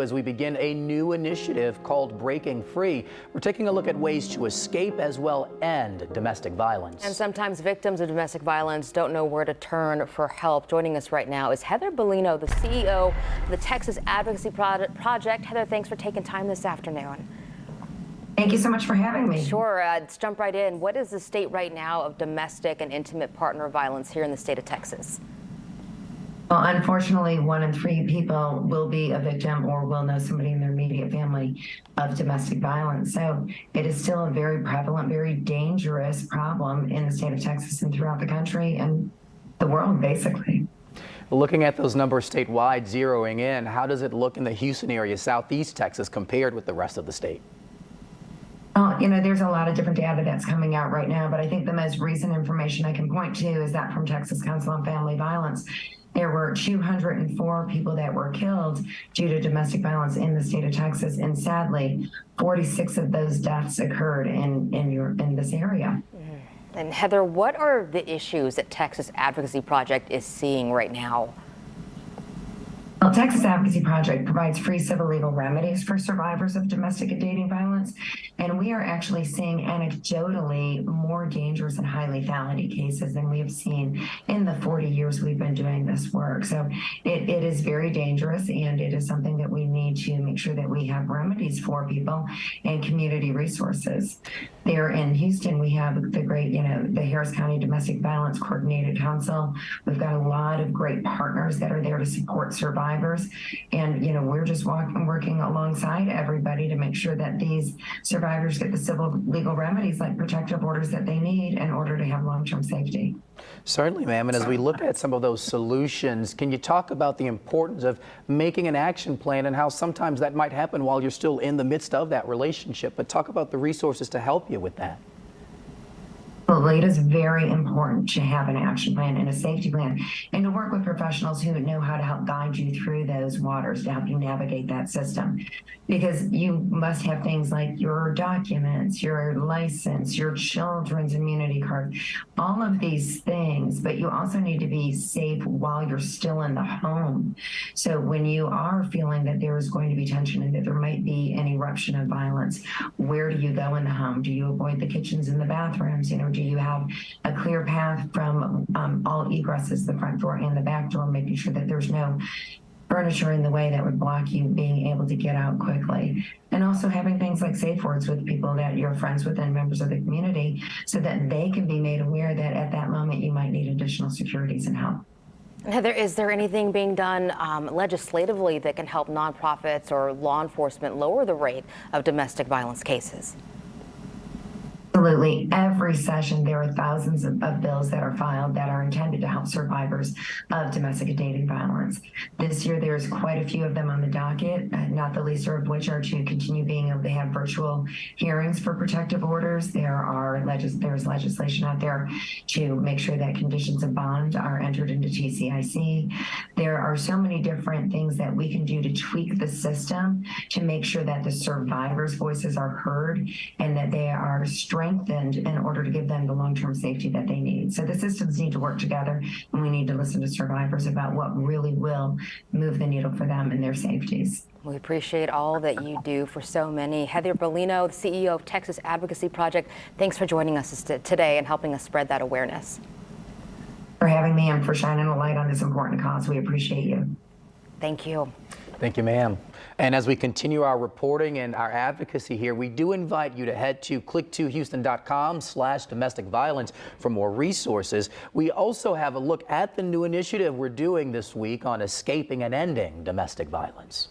As we begin a new initiative called Breaking Free, we're taking a look at ways to escape as well end domestic violence. And sometimes victims of domestic violence don't know where to turn for help. Joining us right now is Heather Bellino, the CEO of the Texas Advocacy Project. Heather, thanks for taking time this afternoon. Thank you so much for having me. Sure. Let's jump right in. What is the state right now of domestic and intimate partner violence here in the state of Texas? Well, unfortunately, 1 in 3 people will be a victim or will know somebody in their immediate family of domestic violence. So it is still a very prevalent, very dangerous problem in the state of Texas and throughout the country and the world, basically. Looking at those numbers statewide, zeroing in, how does it look in the Houston area, Southeast Texas, compared with the rest of the state? There's a lot of different data that's coming out right now, but I think the most recent information I can point to is that from Texas Council on Family Violence. There were 204 people that were killed due to domestic violence in the state of Texas, and sadly, 46 of those deaths occurred in this area. And Heather, what are the issues that Texas Advocacy Project is seeing right now? Well, Texas Advocacy Project provides free civil legal remedies for survivors of domestic and dating violence, and we are actually seeing anecdotally more dangerous and high lethality cases than we have seen in the 40 years we've been doing this work. So it is very dangerous, and it is something that we need to make sure that we have remedies for people and community resources. There in Houston, we have the great, the Harris County Domestic Violence Coordinated Council. We've got a lot of great partners that are there to support survivors. And, we're just working alongside everybody to make sure that these survivors get the civil legal remedies like protective orders that they need in order to have long-term safety. Certainly, ma'am. And as we look at some of those solutions, can you talk about the importance of making an action plan and how sometimes that might happen while you're still in the midst of that relationship? But talk about the resources to help you with that. Well, it is very important to have an action plan and a safety plan and to work with professionals who know how to help guide you through those waters to help you navigate that system. Because you must have things like your documents, your license, your children's immunity card, all of these things, but you also need to be safe while you're still in the home. So when you are feeling that there is going to be tension and that there might be an eruption of violence, where do you go in the home? Do you avoid the kitchens and the bathrooms? Do you have a clear path from all egresses, the front door and the back door, making sure that there's no furniture in the way that would block you being able to get out quickly? And also having things like safe words with people that you're friends with and members of the community so that they can be made aware that at that moment you might need additional securities and help. Heather, is there anything being done legislatively that can help nonprofits or law enforcement lower the rate of domestic violence cases? Absolutely. Every session, there are thousands of bills that are filed that are intended to help survivors of domestic and dating violence. This year, there's quite a few of them on the docket, not the least of which are to continue being able to have virtual hearings for protective orders. There's legislation out there to make sure that conditions of bond are entered into TCIC. There are so many different things that we can do to tweak the system to make sure that the survivors' voices are heard and that they are strengthened in order to give them the long-term safety that they need. So the systems need to work together, and we need to listen to survivors about what really will move the needle for them and their safeties. We appreciate all that you do for so many. Heather Bellino, the CEO of Texas Advocacy Project, thanks for joining us today and helping us spread that awareness. For having me and for shining a light on this important cause. We appreciate you. Thank you. Thank you, ma'am. And as we continue our reporting and our advocacy here, we do invite you to head to click2houston.com/domestic violence for more resources. We also have a look at the new initiative we're doing this week on escaping and ending domestic violence.